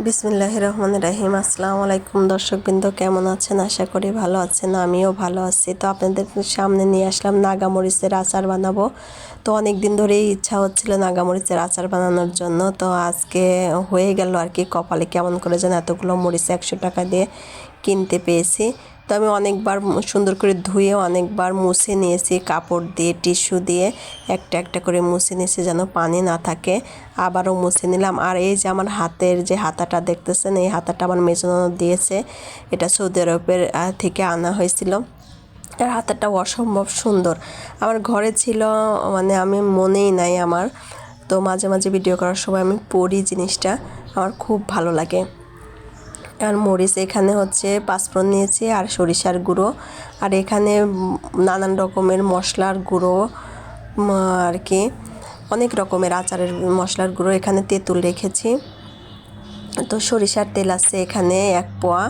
বিসমিল্লাহির রহমানির রহিম। আসসালামু আলাইকুম দর্শকবৃন্দ, কেমন আছেন? আশা করি ভালো আছেন। আমিও ভালো আছি। তো আপনাদের সামনে নিয়ে আসলাম নাগামরিচের আচার বানাবো। তো অনেক দিন ধরেই ইচ্ছা হচ্ছিল নাগামরিচের আচার বানানোর জন্য। তো আজকে হয়ে গেল আর কি। কপালে কেমন করে যেন এতগুলো মরিচ 100 টাকা দিয়ে কিনতে পেয়েছি। তো আমি অনেকবার সুন্দর করে ধুয়ে অনেকবার মুছে নিয়েছি কাপড় দিয়ে, টিস্যু দিয়ে একটা একটা করে মুছে নিয়েছি যেন পানি না থাকে। আবারও মুছে নিলাম। আর এই যে আমার হাতের যে হাতাটা দেখতেছেন, এই হাতাটা আমার মেজো ননদ দিয়েছে। এটা সৌদি আরবের থেকে আনা হয়েছিল। আর হাতাটা অসম্ভব সুন্দর আমার ঘরে ছিল, মানে আমি মনেই নাই আমার। তো মাঝে মাঝে ভিডিও করার সময় আমি পড়ি জিনিসটা, আমার খুব ভালো লাগে। আর মরিচ এখানে হচ্ছে পাঁচফোড়ন নিয়েছি আর সরিষার গুঁড়ো, আর এখানে নানান রকমের মশলার গুঁড়ো আর কি, অনেক রকমের আচারের মশলার গুঁড়ো। এখানে তেঁতুল রেখেছি। তো সরিষার তেল আছে এখানে 1 পোয়া।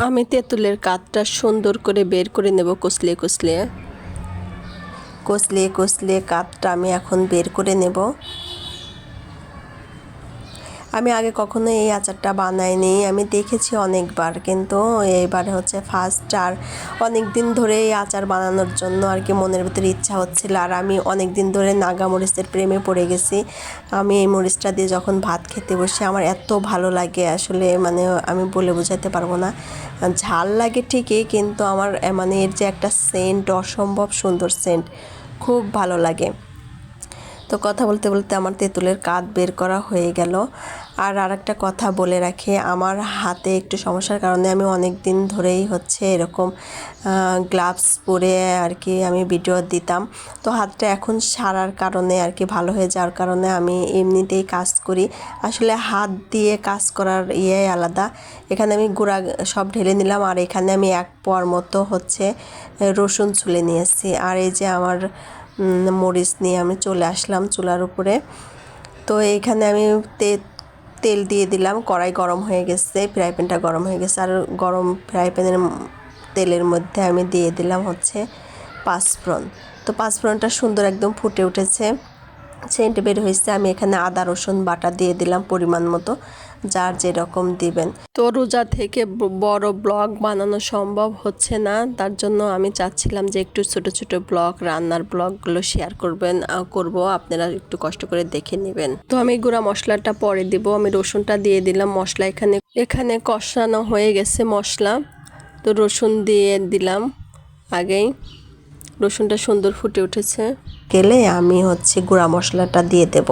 আমি তেঁতুলের কাঠটা সুন্দর করে বের করে নেব, কচলিয়ে কচলিয়ে কচলিয়ে কচলিয়ে কাঠটা আমি এখন বের করে নেব। আমি আগে কখনো এই আচারটা বানাইনি, আমি দেখেছি অনেকবার, কিন্তু এইবারে হচ্ছে ফার্স্ট। আর অনেক দিন ধরে এই আচার বানানোর জন্য আর কি মনের ভিতরে ইচ্ছা হচ্ছিল। আর আমি অনেক দিন ধরে নাগা মরিচের প্রেমে পড়ে গেছি। আমি এই মরিচটা দিয়ে যখন ভাত খেতে বসে আমার এত ভালো লাগে, আসলে মানে আমি বলে বোঝাতে পারবো না। ঝাল লাগে ঠিকই, কিন্তু আমার মানে এর যে একটা সেন্ট, অসম্ভব সুন্দর সেন্ট, খুব ভালো লাগে। তো কথা বলতে বলতে আমার তেঁতুলের কাঠ বের করা হয়ে গেল। আর আরেকটা কথা বলে রাখি, আমার হাতে একটু সমস্যার কারণে আমি অনেক দিন ধরেই হচ্ছে এরকম গ্লাভস পরে আর কি আমি ভিডিও দিতাম। তো হাতটা এখন সারার কারণে আর কি, ভালো হয়ে যাওয়ার কারণে আমি এমনিতেই কাজ করি। আসলে হাত দিয়ে কাজ করার আলাদা। এখানে আমি গুঁড়া সব ঢেলে নিলাম। আর এখানে আমি 1 পোয়ার মতো হচ্ছে রসুন ছুলে নিয়েছি। আর এই যে আমার মরিচ নিয়ে আমি চলে আসলাম চুলার উপরে। তো এইখানে আমি তেল দিয়ে দিলাম। কড়াই গরম হয়ে গেছে, ফ্রাই প্যানটা গরম হয়ে গেছে। আর গরম ফ্রাই প্যানের তেলের মধ্যে আমি দিয়ে দিলাম হচ্ছে পাঁচফোড়ন। তো পাঁচফোড়নটা সুন্দর একদম ফুটে উঠেছে, সেন্ট বের হয়েছে। আমি এখানে আদা রসুন বাটা দিয়ে দিলাম পরিমাণ মতো, যার যেরকম দিবেন। তো রোজা থেকে বড় ব্লগ বানানো সম্ভব হচ্ছে না, তার জন্য আমি চাচ্ছিলাম যে একটু ছোট ছোট ব্লগ, রান্নার ব্লগগুলো শেয়ার করব, আপনারা একটু কষ্ট করে দেখে নেবেন। তো আমি গুঁড়া মশলাটা পরে দিব। আমি রসুনটা দিয়ে দিলাম। মশলা এখানে কষানো হয়ে গেছে মশলা। তো রসুন দিয়ে দিলাম আগেই, রসুনটা সুন্দর ফুটে উঠেছে গেলে আমি হচ্ছে গুঁড়া মশলাটা দিয়ে দেব।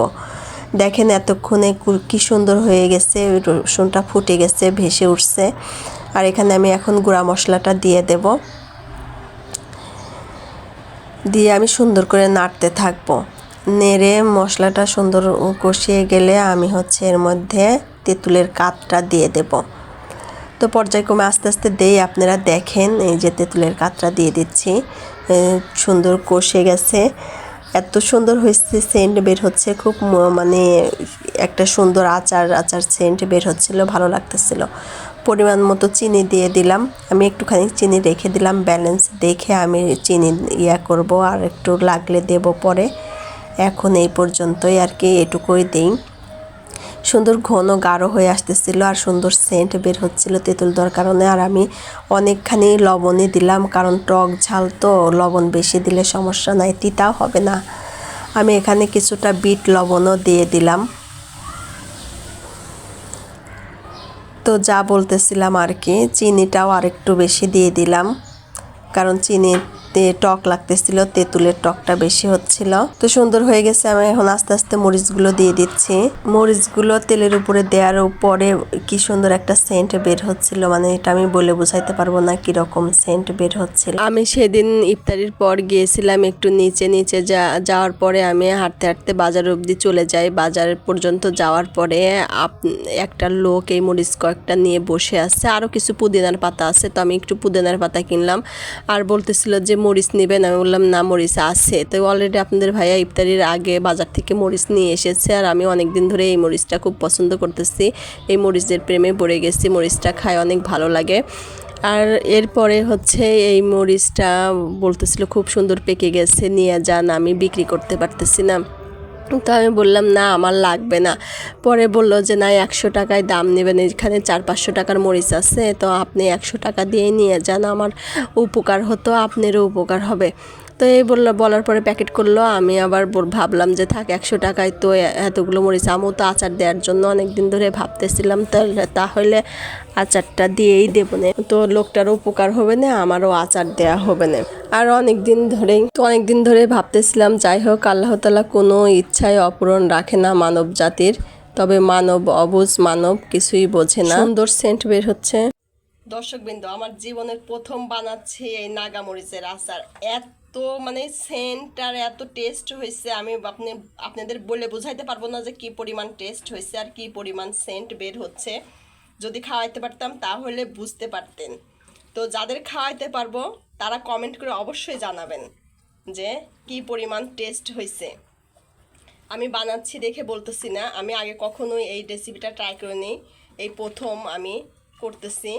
দেখেন এতক্ষণে কি সুন্দর হয়ে গেছে, রসুনটা ফুটে গেছে, ভেসে উঠছে। আর এখানে আমি এখন গুঁড়া মশলাটা দিয়ে দেব, দিয়ে আমি সুন্দর করে নাড়তে থাকবো। নেড়ে মশলাটা সুন্দর কষিয়ে গেলে আমি হচ্ছে এর মধ্যে তেঁতুলের কাঠটা দিয়ে দেব। তো পর্যায়ক্রমে আস্তে আস্তে দেই, আপনারা দেখেন। এই যে তেঁতুলের কাঠটা দিয়ে দিচ্ছি, সুন্দর কষে গেছে। এত সুন্দর হয়েছে, সেন্ট বের হচ্ছে খুব, মানে একটা সুন্দর আচার সেন্ট বের হচ্ছিল, ভালো লাগতেছিল। পরিমাণ মতো চিনি দিয়ে দিলাম। আমি একটুখানি চিনি রেখে দিলাম, ব্যালেন্স দেখে আমি চিনি করব, আর একটু লাগলে দেব পরে। এখন এই পর্যন্তই আর কি, এটুকুই দিই। সুন্দর ঘন গাঢ় হয়ে আসতেছিল আর সুন্দর সেন্ট বের হচ্ছিল তেঁতুল দেওয়ার কারণে। আর আমি অনেকখানি লবণই দিলাম, কারণ টক ঝাল তো, লবণ বেশি দিলে সমস্যা নাই, তিতাও হবে না। আমি এখানে কিছুটা বিট লবণও দিয়ে দিলাম। তো যা বলতেছিলাম আর কি, চিনিটাও আরেকটু বেশি দিয়ে দিলাম, কারণ চিনিতে টক লাগতেছিল, তেঁতুলের টকটা বেশি হচ্ছিল। তো সুন্দর হয়ে গেছে। আমি এখন আস্তে আস্তে মরিচগুলো দিয়ে দিচ্ছি। মরিচগুলো তেলের উপরে দেওয়ার পরে কি সুন্দর একটা সেন্ট বের হচ্ছিল, মানে এটা আমি বলে বোঝাইতে পারবো না কিরকম সেন্ট বের হচ্ছিল। আমি সেদিন ইফতারির পর গিয়েছিলাম একটু নিচে যাওয়ার পরে আমি হাঁটতে হাঁটতে বাজার অবধি চলে যাই। বাজার পর্যন্ত যাওয়ার পরে একটা লোক এই মরিচ কয়েকটা নিয়ে বসে আছে, আরও কিছু পুদিনার পাতা আছে। তো আমি একটু পুদিনার পাতা কিনলাম। আর বলতেছিল যে মরিচ নেবেন, আমি বললাম না, মরিচ আছে। তো অলরেডি আপনাদের ভাইয়া ইফতারির আগে বাজার থেকে মরিচ নিয়ে এসেছে। আর আমি অনেক দিন ধরে এই মরিচটা খুব পছন্দ করতেছি, এই মরিচের প্রেমে পড়ে গেছি। মরিচটা খায় অনেক ভালো লাগে। আর এরপরে হচ্ছে এই মরিচটা বলতেছিল খুব সুন্দর পেকে গেছে, নিয়ে যান, আমি বিক্রি করতে পারতেছি না। তো আমি বললাম না আমার লাগবে না। পরে বলল যে না 100 টাকায় দাম নেবেন, এখানে 400-500 টাকার মরিচ আছে, তো আপনি 100 টাকা দিয়ে নিয়ে যান, আমার উপকার হতো, আপনারও উপকার হবে। তো এই বলার পরে প্যাকেট করলো। আমি আবার ভাবলাম যে থাক 100 টাকায় তো এতগুলো মরিচ, আমিও তো আচার দেওয়ার জন্য অনেক দিন ধরে ভাবতেছিলাম, তাহলে আচারটা দিয়েই দেবো না, তো লোকটারও উপকার হবে না, আমারও আচার দেওয়া হবে না। আর অনেক দিন ধরে ভাবতেছিলাম। যাই হোক, আল্লাহ তাআলা কোনো ইচ্ছায় অপূরণ রাখে না মানব জাতির, তবে মানব অবুঝ, মানব কিছুই বোঝে না। সুন্দর সেন্ট বের হচ্ছে। দর্শকবৃন্দ, আমার জীবনের প্রথম বানাচ্ছি এই নাগামরিচের আচার। এত মানে সেন্ট আর এত টেস্ট হয়েছে, আমি আপনাদের বলে বোঝাইতে পারবো না যে কি পরিমাণ টেস্ট হয়েছে আর কি পরিমাণ সেন্ট বের হচ্ছে। যদি খাওয়াইতে পারতাম তাহলে বুঝতে পারতেন। তো যাদের খাওয়াইতে পারবো তারা কমেন্ট করে অবশ্যই জানাবেন যে কি পরিমাণ টেস্ট হয়েছে। আমি বানাচ্ছি দেখে বলতেছি না, আমি আগে কখনোই এই রেসিপিটা ট্রাই করিনি, এই প্রথম আমি করতেছি।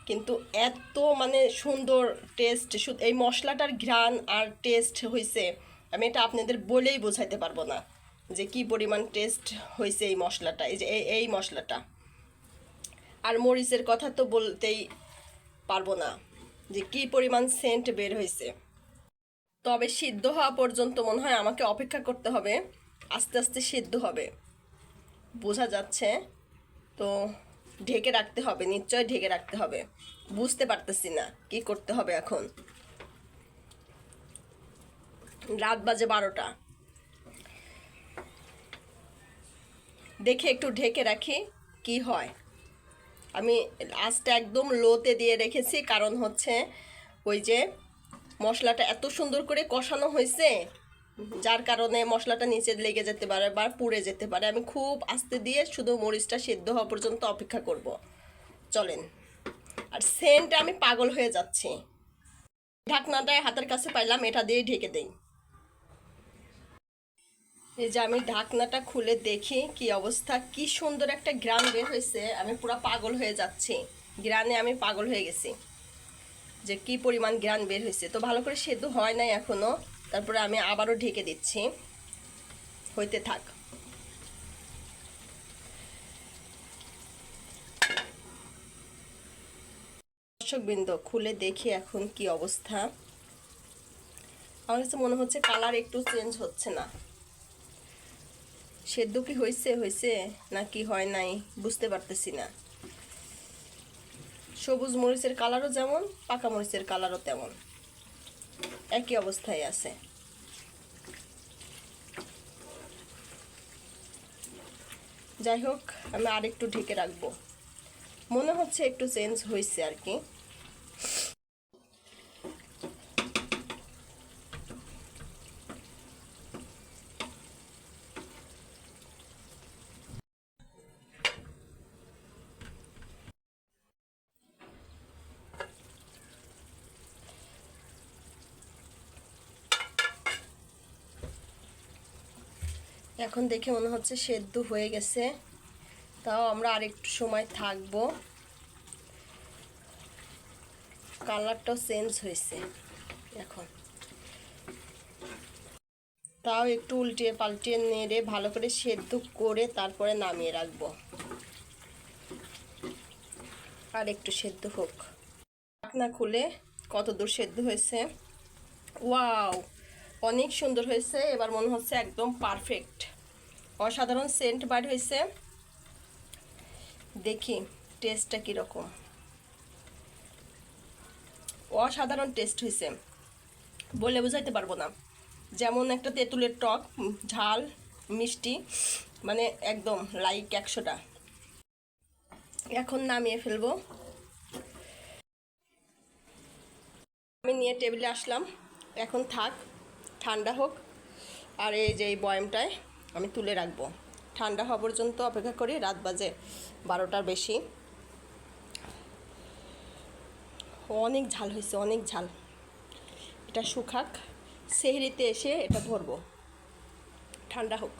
কিন্তু এত মানে সুন্দর টেস্ট, এই মশলাটার ঘ্রাণ আর টেস্ট হয়েছে, আমি এটা আপনাদের বলেই বোঝাইতে পারবো না যে কি পরিমাণ টেস্ট হয়েছে এই মশলাটা, এই যে এই মশলাটা। আর মরিচের কথা তো বলতেই পারবো না যে কি পরিমাণ সেন্ট বের হয়েছে। তবে সিদ্ধ হওয়া পর্যন্ত মনে হয় আমাকে অপেক্ষা করতে হবে, আস্তে আস্তে সিদ্ধ হবে বোঝা যাচ্ছে। তো ঢেকে রাখতে হবে, নিশ্চয় ঢেকে রাখতে হবে। বুঝতে পারতেছি না কি করতে হবে এখন। রাত বাজে 12টা, দেখে একটু ঢেকে রাখি কি হয়। আমি আঁচটা একদম লোতে দিয়ে রেখেছি, কারণ হচ্ছে ওই যে মশলাটা এত সুন্দর করে কষানো হয়েছে, যার কারণে মশলাটা নিচে লেগে যেতে পারে বা পুড়ে যেতে পারে। আমি খুব আস্তে দিয়ে শুধু মরিচটা সিদ্ধ হওয়া পর্যন্ত অপেক্ষা করব। চলেন। আর সেন্টে আমি পাগল হয়ে যাচ্ছি। ঢাকনাটা হাতের কাছে পাইলাম, এটা দিয়ে ঢেকে দেই। এই যে আমি ঢাকনাটা খুলে দেখি কি অবস্থা, কি সুন্দর একটা ঘ্রাণ বের হয়েছে। আমি পুরো পাগল হয়ে যাচ্ছি, ঘ্রাণে আমি পাগল হয়ে গেছি যে কি পরিমাণ ঘ্রাণ বের হয়েছে। তো ভালো করে সেদ্ধ হয় নাই এখনো, তারপরে আমি আবারও ঢেকে দিচ্ছি, হইতে থাক। দর্শকবৃন্দ, খুলে দেখি এখন কি অবস্থা। আমার কাছে মনে হচ্ছে কালার একটু চেঞ্জ হচ্ছে না। সেদ্ধ কি হয়েছে না কি হয় নাই বুঝতে পারতেছি না। সবুজ মরিচের কালারও যেমন, পাকা মরিচের কালারও তেমন, একই অবস্থায় আছে। যাই হোক, আমি আরেকটু ঢেকে রাখবো। মনে হচ্ছে একটু চেঞ্জ হয়েছে আর কি। এখন দেখে মনে হচ্ছে সেদ্ধ হয়ে গেছে, তাও আমরা আরেকটু সময় থাকবো। কালারটাও চেঞ্জ হয়েছে এখন, তাও একটু উল্টিয়ে পাল্টিয়ে নেড়ে ভালো করে সেদ্ধ করে তারপরে নামিয়ে রাখবো। আর একটু সেদ্ধ হোক। ঢাকনা খুলে কত দূর সেদ্ধ হয়েছে। ওয়াও, অনেক সুন্দর হয়েছে। এবার মনে হচ্ছে একদম পারফেক্ট, অসাধারণ সেন্ট বার হয়েছে। দেখি টেস্টটা কীরকম। অসাধারণ টেস্ট হয়েছে, বলে বোঝাইতে পারবো না। যেমন একটা তেঁতুলের টক, ঝাল, মিষ্টি, মানে একদম লাইক 100টা। এখন নামিয়ে ফেলবো। আমি নিয়ে টেবিলে আসলাম, এখন থাক, ঠান্ডা হোক। আর এই যে এই বয়ামটায় আমি তুলে রাখবো, ঠান্ডা হওয়া পর্যন্ত অপেক্ষা করি। রাত বাজে 12টার বেশি। অনেক ঝাল হয়েছে, অনেক ঝাল। এটা শুকাক, সেহরিতে এসে এটা ধরবো, ঠান্ডা হোক।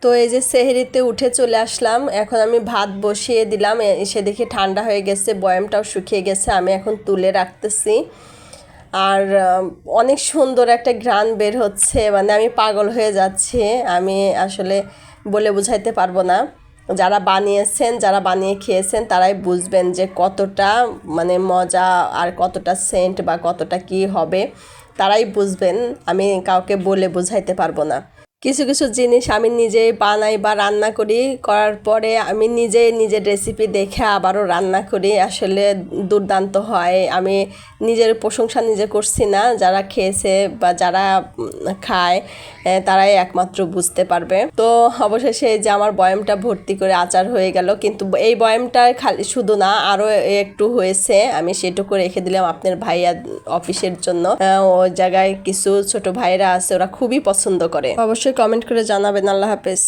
তো এই যে সেহরিতে উঠে চলে আসলাম, এখন আমি ভাত বসিয়ে দিলাম। এসে দেখি ঠান্ডা হয়ে গেছে, বয়ামটাও শুকিয়ে গেছে। আমি এখন তুলে রাখতেছি। আর অনেক সুন্দর একটা ঘ্রাণ বের হচ্ছে, মানে আমি পাগল হয়ে যাচ্ছি। আমি আসলে বলে বোঝাইতে পারবো না। যারা বানিয়েছেন, যারা বানিয়ে খেয়েছেন তারাই বুঝবেন যে কতটা মানে মজা আর কতটা সেন্ট বা কতটা কি হবে, তারাই বুঝবেন। আমি কাউকে বলে বোঝাইতে পারবো না। কিছু কিছু জিনিস আমি নিজেই বানাই বা রান্না করি, করার পরে আমি নিজেই নিজের রেসিপি দেখে আবারও রান্না করি, আসলে দুর্দান্ত হয়। আমি নিজের প্রশংসা নিজে করছি না, যারা খেয়েছে বা যারা খায় তারাই একমাত্র বুঝতে পারবে। তো অবশেষে এই যে আমার বয়ামটা ভর্তি করে আচার হয়ে গেল, কিন্তু এই বয়ামটা খালি শুধু না, আরও একটু হয়েছে, আমি সেটুকু রেখে দিলাম আপনার ভাইয়া অফিসের জন্য। ওই জায়গায় কিছু ছোট ভাইরা আছে, ওরা খুবই পছন্দ করে। অবশ্যই কমেন্ট করে জানাবেন। আল্লাহ হাফেজ।